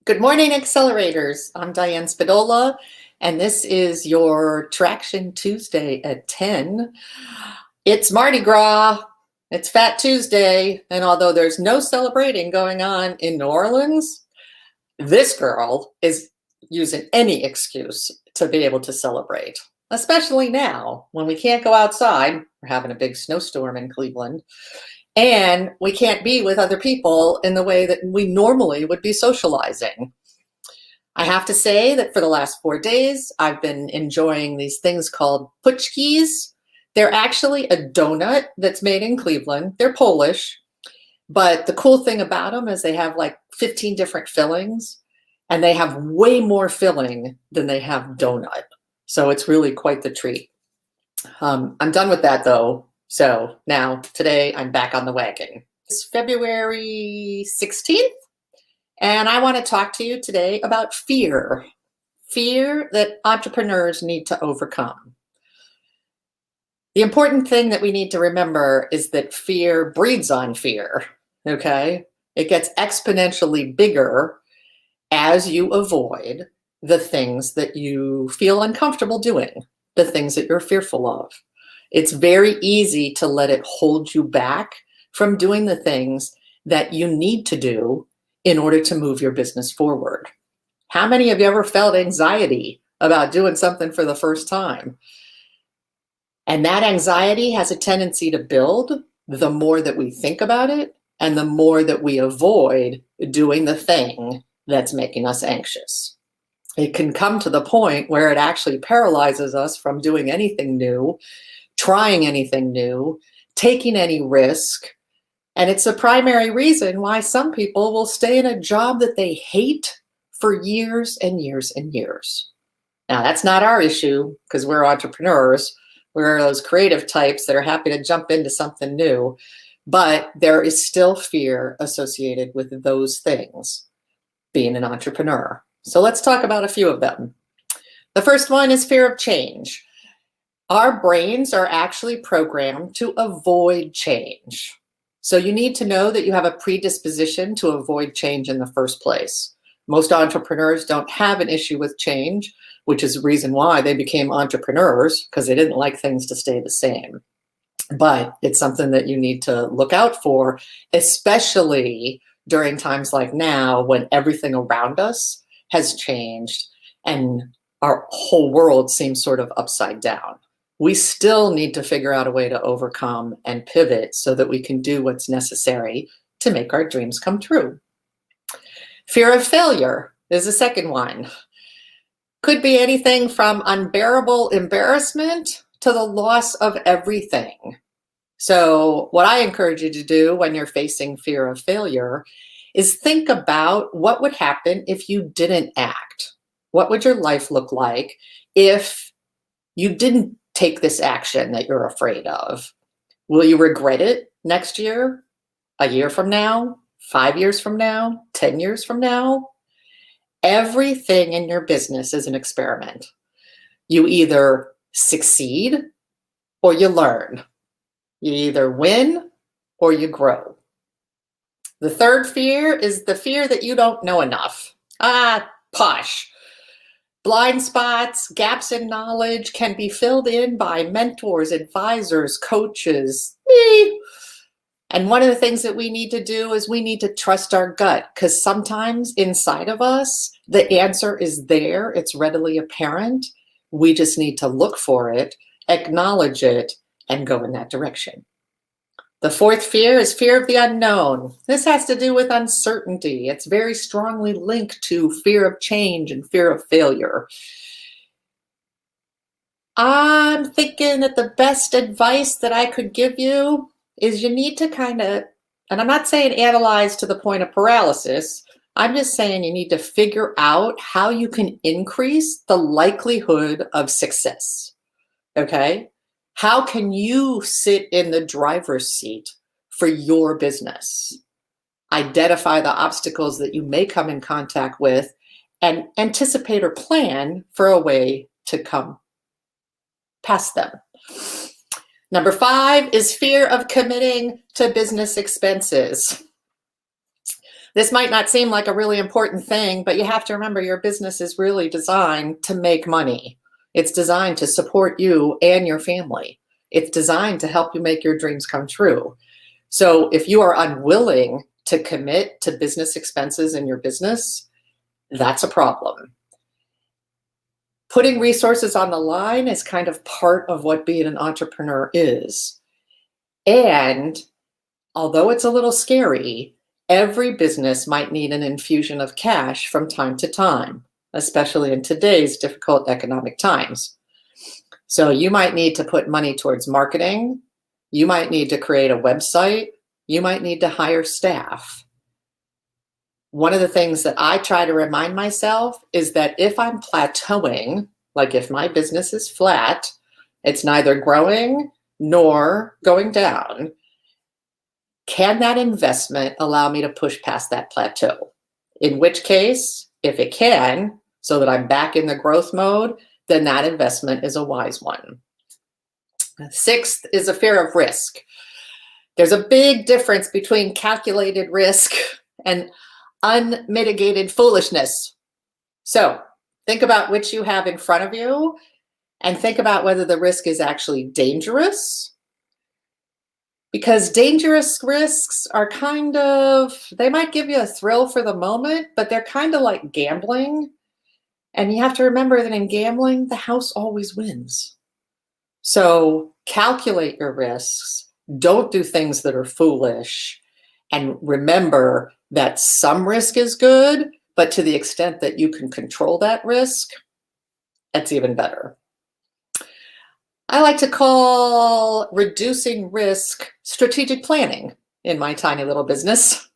Good morning, accelerators. I'm Diane Spadola, and this is your Traction Tuesday at 10. It's Mardi Gras, it's Fat Tuesday, and although there's no celebrating going on in New Orleans, this girl is using any excuse to be able to celebrate, especially now when we can't go outside. We're having a big snowstorm in Cleveland. And we can't be with other people in the way that we normally would be socializing. I have to say that for the last 4 days, I've been enjoying these things called puchkis. They're actually a donut that's made in Cleveland. They're Polish, but the cool thing about them is they have like 15 different fillings, and they have way more filling than they have donut. So it's really quite the treat. I'm done with that though. So now today I'm back on the wagon. It's February 16th, and I want to talk to you today about fear. Fear that entrepreneurs need to overcome. The important thing that we need to remember is that fear breeds on fear, okay? It gets exponentially bigger as you avoid the things that you feel uncomfortable doing, the things that you're fearful of. It's very easy to let it hold you back from doing the things that you need to do in order to move your business forward. How many of you ever felt anxiety about doing something for the first time? And that anxiety has a tendency to build the more that we think about it and the more that we avoid doing the thing that's making us anxious. It can come to the point where it actually paralyzes us from doing anything new, trying anything new, taking any risk. And it's a primary reason why some people will stay in a job that they hate for years and years and years. Now, that's not our issue because we're entrepreneurs. We're those creative types that are happy to jump into something new. But there is still fear associated with those things, being an entrepreneur. So let's talk about a few of them. The first one is fear of change. Our brains are actually programmed to avoid change. So you need to know that you have a predisposition to avoid change in the first place. Most entrepreneurs don't have an issue with change, which is the reason why they became entrepreneurs, because they didn't like things to stay the same. But it's something that you need to look out for, especially during times like now when everything around us has changed and our whole world seems sort of upside down. We still need to figure out a way to overcome and pivot so that we can do what's necessary to make our dreams come true. Fear of failure is the second one. Could be anything from unbearable embarrassment to the loss of everything. So what I encourage you to do when you're facing fear of failure is think about what would happen if you didn't act. What would your life look like if you didn't take this action that you're afraid of? Will you regret it next year, a year from now, 5 years from now, 10 years from now? Everything in your business is an experiment. You either succeed or you learn. You either win or you grow. The third fear is the fear that you don't know enough. Posh. Blind spots, gaps in knowledge can be filled in by mentors, advisors, coaches. And one of the things that we need to do is we need to trust our gut, because sometimes inside of us, the answer is there. It's readily apparent. We just need to look for it, acknowledge it, and go in that direction. The fourth fear is fear of the unknown. This has to do with uncertainty. It's very strongly linked to fear of change and fear of failure. I'm thinking that the best advice that I could give you is you need to kind of, and I'm not saying analyze to the point of paralysis, I'm just saying you need to figure out how you can increase the likelihood of success, okay? How can you sit in the driver's seat for your business? Identify the obstacles that you may come in contact with and anticipate or plan for a way to come past them. Number 5 is fear of committing to business expenses. This might not seem like a really important thing, but you have to remember your business is really designed to make money. It's designed to support you and your family. It's designed to help you make your dreams come true. So if you are unwilling to commit to business expenses in your business, that's a problem. Putting resources on the line is kind of part of what being an entrepreneur is. And although it's a little scary, every business might need an infusion of cash from time to time, especially in today's difficult economic times. So you might need to put money towards marketing. You might need to create a website. You might need to hire staff. One of the things that I try to remind myself is that if I'm plateauing, like if my business is flat, it's neither growing nor going down, can that investment allow me to push past that plateau? In which case, if it can, so that I'm back in the growth mode, then that investment is a wise one. Sixth is a fear of risk. There's a big difference between calculated risk and unmitigated foolishness. So think about which you have in front of you and think about whether the risk is actually dangerous. Because dangerous risks are they might give you a thrill for the moment, but they're kind of like gambling. And you have to remember that in gambling, the house always wins. So calculate your risks. Don't do things that are foolish. And remember that some risk is good, but to the extent that you can control that risk, that's even better. I like to call reducing risk strategic planning in my tiny little business.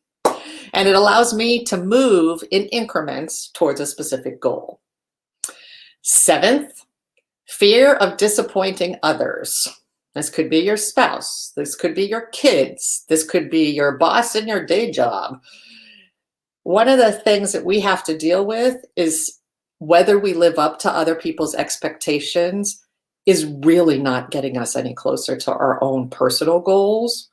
And it allows me to move in increments towards a specific goal. Seventh, fear of disappointing others. This could be your spouse. This could be your kids. This could be your boss in your day job. One of the things that we have to deal with is whether we live up to other people's expectations is really not getting us any closer to our own personal goals.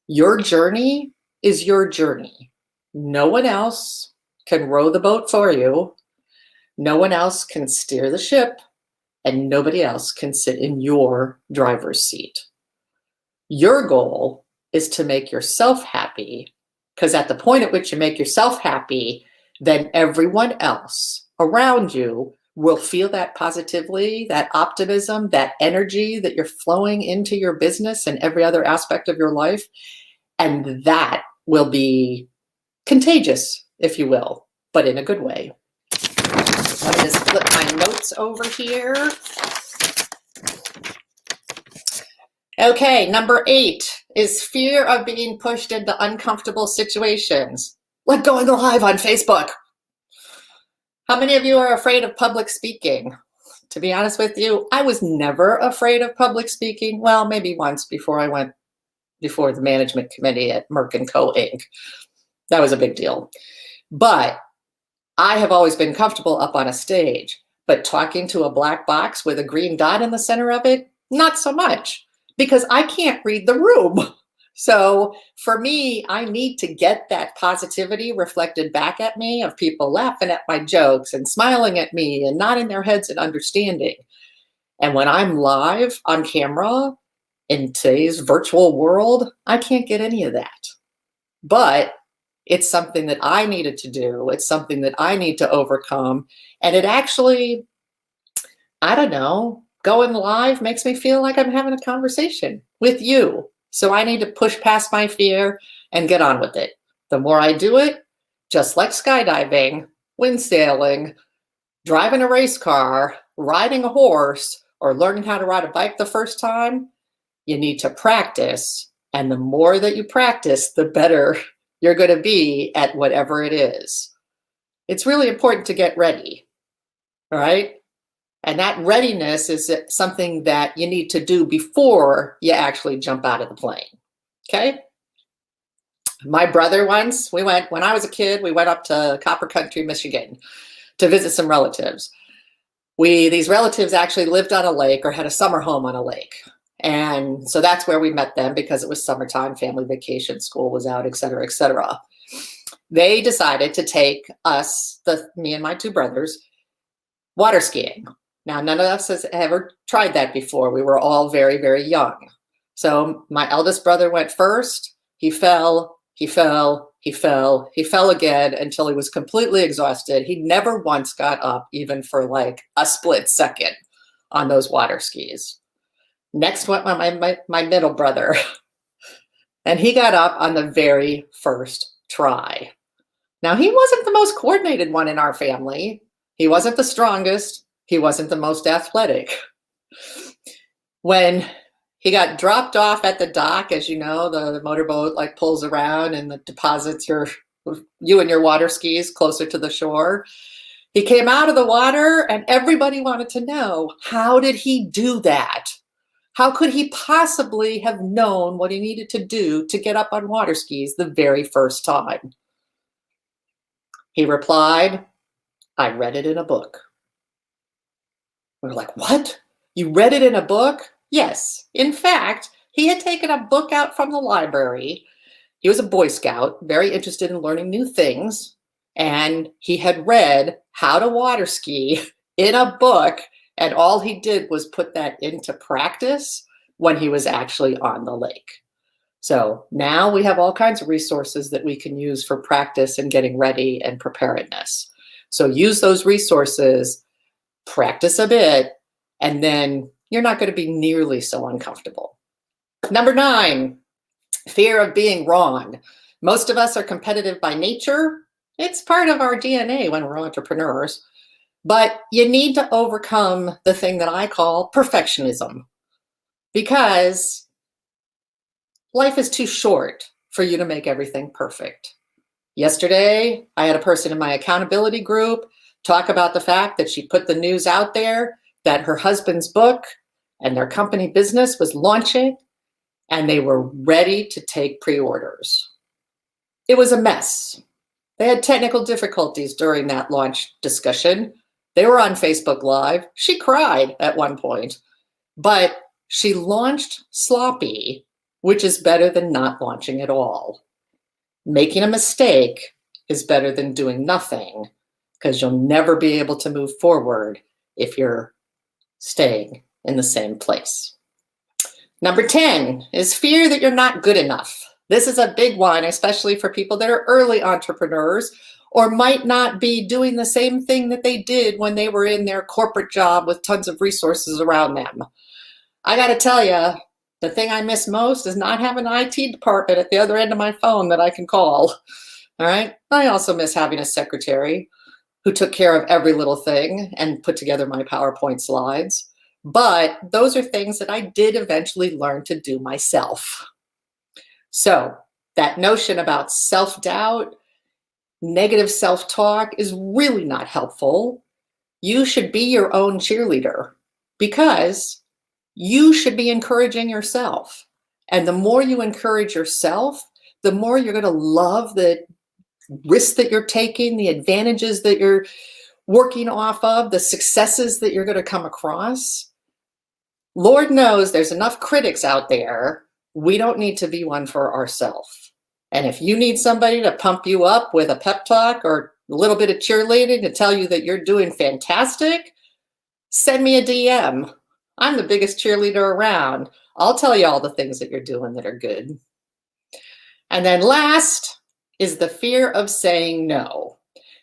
Your journey is your journey. No one else can row the boat for you. No one else can steer the ship, and nobody else can sit in your driver's seat. Your goal is to make yourself happy, because at the point at which you make yourself happy, then everyone else around you will feel that positively, that optimism, that energy that you're flowing into your business and every other aspect of your life. And that will be contagious, if you will, but in a good way. Let me just flip my notes over here. Okay, number 8 is fear of being pushed into uncomfortable situations, like going live on Facebook. How many of you are afraid of public speaking? To be honest with you, I was never afraid of public speaking. Well, maybe once before I went before the management committee at Merck & Co. Inc. That was a big deal. But I have always been comfortable up on a stage. But talking to a black box with a green dot in the center of it, not so much, because I can't read the room. So for me, I need to get that positivity reflected back at me of people laughing at my jokes and smiling at me and nodding their heads and understanding. And when I'm live on camera in today's virtual world, I can't get any of that. But it's something that I needed to do. It's something that I need to overcome. And it actually, I don't know, going live makes me feel like I'm having a conversation with you. So I need to push past my fear and get on with it. The more I do it, just like skydiving, wind sailing, driving a race car, riding a horse, or learning how to ride a bike the first time, you need to practice. And the more that you practice, the better you're going to be at whatever it is. It's really important to get ready, all right? And that readiness is something that you need to do before you actually jump out of the plane, okay? My brother once, when I was a kid, we went up to Copper Country, Michigan to visit some relatives. These relatives actually lived on a lake or had a summer home on a lake. And so that's where we met them because it was summertime, family vacation, school was out, et cetera, et cetera. they decided to take us, me and my two brothers, water skiing. Now, none of us has ever tried that before. We were all very, very young. So my eldest brother went first. He fell, he fell, he fell, he fell again until he was completely exhausted. He never once got up, even for like a split second, on those water skis. Next went my middle brother, and he got up on the very first try. Now, he wasn't the most coordinated one in our family. He wasn't the strongest. He wasn't the most athletic. When he got dropped off at the dock, as you know, the motorboat like pulls around and deposits you and your water skis closer to the shore. He came out of the water and everybody wanted to know, how did he do that? How could he possibly have known what he needed to do to get up on water skis the very first time? He replied, I read it in a book. We were like, what? You read it in a book? Yes. In fact, he had taken a book out from the library. He was a Boy Scout, very interested in learning new things. And he had read how to water ski in a book. And all he did was put that into practice when he was actually on the lake. So now we have all kinds of resources that we can use for practice and getting ready and preparedness. So use those resources, practice a bit, and then you're not going to be nearly so uncomfortable. Number 9, fear of being wrong. Most of us are competitive by nature. It's part of our DNA when we're entrepreneurs. But you need to overcome the thing that I call perfectionism, because life is too short for you to make everything perfect. Yesterday, I had a person in my accountability group talk about the fact that she put the news out there that her husband's book and their company business was launching, and they were ready to take pre-orders. It was a mess. They had technical difficulties during that launch discussion. They were on Facebook Live. She cried at one point, but she launched sloppy, which is better than not launching at all. Making a mistake is better than doing nothing, because you'll never be able to move forward if you're staying in the same place. Number 10 is fear that you're not good enough. This is a big one, especially for people that are early entrepreneurs or might not be doing the same thing that they did when they were in their corporate job with tons of resources around them. I got to tell you, the thing I miss most is not having an IT department at the other end of my phone that I can call. All right. I also miss having a secretary who took care of every little thing and put together my PowerPoint slides. But those are things that I did eventually learn to do myself. So that notion about self-doubt, negative self-talk is really not helpful. You should be your own cheerleader, because you should be encouraging yourself. And the more you encourage yourself, the more you're going to love the risks that you're taking, the advantages that you're working off of, the successes that you're going to come across. Lord knows there's enough critics out there. We don't need to be one for ourselves. And if you need somebody to pump you up with a pep talk or a little bit of cheerleading to tell you that you're doing fantastic, send me a DM. I'm the biggest cheerleader around. I'll tell you all the things that you're doing that are good. And then last is the fear of saying no.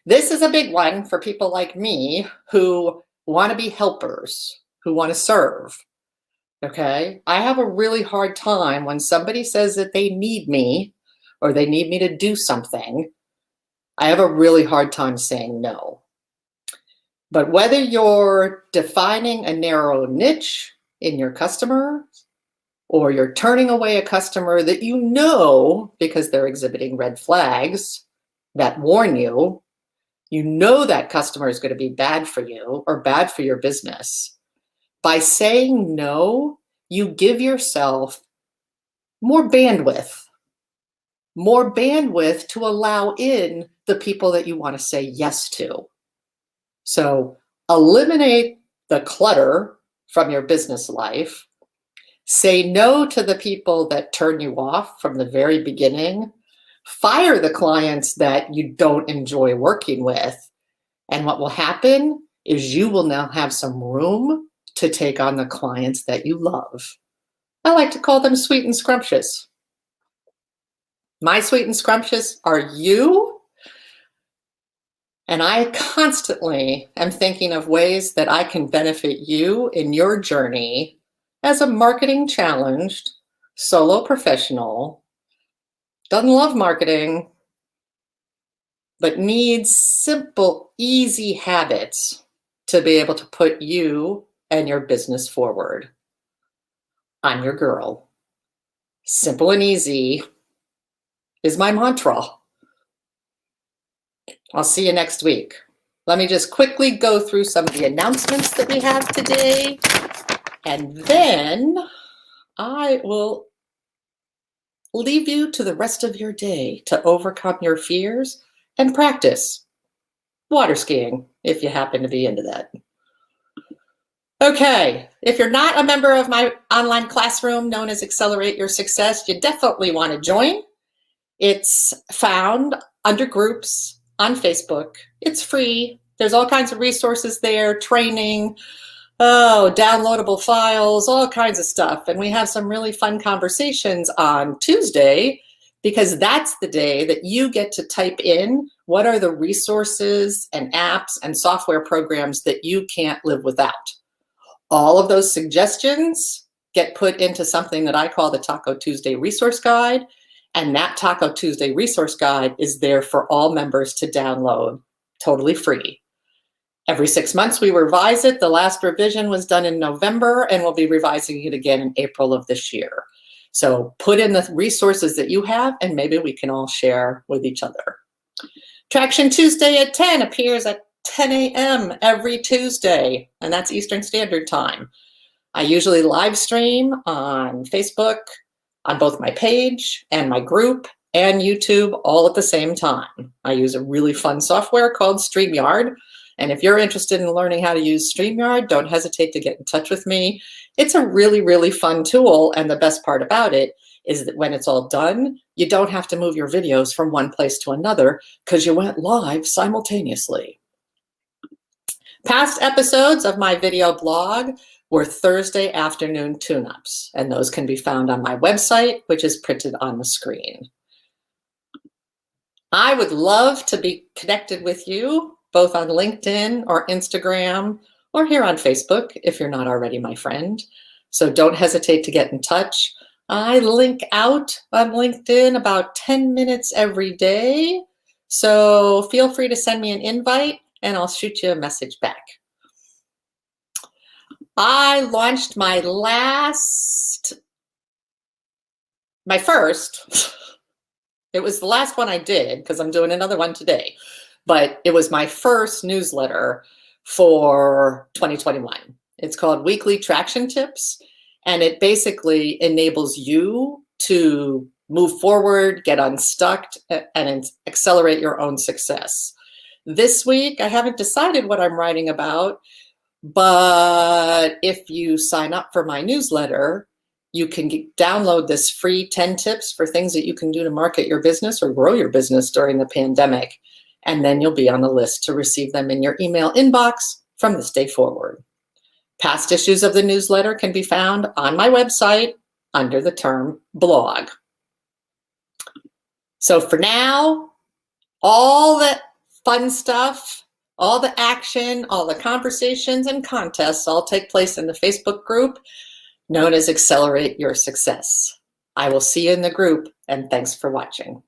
This is a big one for people like me who want to be helpers, who want to serve. Okay? I have a really hard time when somebody says that they need me or they need me to do something. I have a really hard time saying no. But whether you're defining a narrow niche in your customer, or you're turning away a customer that you know because they're exhibiting red flags that warn you, you know that customer is going to be bad for you or bad for your business. By saying no, you give yourself more bandwidth to allow in the people that you want to say yes to. So eliminate the clutter from your business life. Say no to the people that turn you off from the very beginning. Fire the clients that you don't enjoy working with. And what will happen is you will now have some room to take on the clients that you love. I like to call them sweet and scrumptious. My sweet and scrumptious are you. And I constantly am thinking of ways that I can benefit you in your journey as a marketing challenged solo professional, doesn't love marketing, but needs simple, easy habits to be able to put you and your business forward. I'm your girl. Simple and easy is my mantra. I'll see you next week. Let me just quickly go through some of the announcements that we have today, and then I will leave you to the rest of your day to overcome your fears and practice water skiing if you happen to be into that. Okay, if you're not a member of my online classroom known as Accelerate Your Success, you definitely want to join. It's found under groups on Facebook. It's free. There's all kinds of resources there, training, downloadable files, all kinds of stuff. And we have some really fun conversations on Tuesday, because that's the day that you get to type in what are the resources and apps and software programs that you can't live without. All of those suggestions get put into something that I call the Taco Tuesday Resource Guide. And that Taco Tuesday Resource Guide is there for all members to download, totally free. Every 6 months we revise it. The last revision was done in November, and we'll be revising it again in April of this year. So put in the resources that you have, and maybe we can all share with each other. Traction Tuesday at 10 appears at 10 a.m. every Tuesday, and that's Eastern Standard Time. I usually live stream on Facebook, on both my page and my group, and YouTube all at the same time. I use a really fun software called StreamYard. And if you're interested in learning how to use StreamYard, don't hesitate to get in touch with me. It's a really, really fun tool. And the best part about it is that when it's all done, you don't have to move your videos from one place to another because you went live simultaneously. Past episodes of my video blog were Thursday afternoon tune-ups, and those can be found on my website, which is printed on the screen. I would love to be connected with you, both on LinkedIn or Instagram, or here on Facebook, if you're not already my friend. So don't hesitate to get in touch. I link out on LinkedIn about 10 minutes every day. So feel free to send me an invite and I'll shoot you a message back. I launched my first, it was the last one I did because I'm doing another one today, but it was my first newsletter for 2021. It's called Weekly Traction Tips, and it basically enables you to move forward, get unstuck, and accelerate your own success. This week, I haven't decided what I'm writing about, but if you sign up for my newsletter, you can download this free 10 tips for things that you can do to market your business or grow your business during the pandemic. And then you'll be on the list to receive them in your email inbox from this day forward. Past issues of the newsletter can be found on my website under the term blog. So for now, all the fun stuff, all the action, all the conversations and contests all take place in the Facebook group known as Accelerate Your Success. I will see you in the group, and thanks for watching.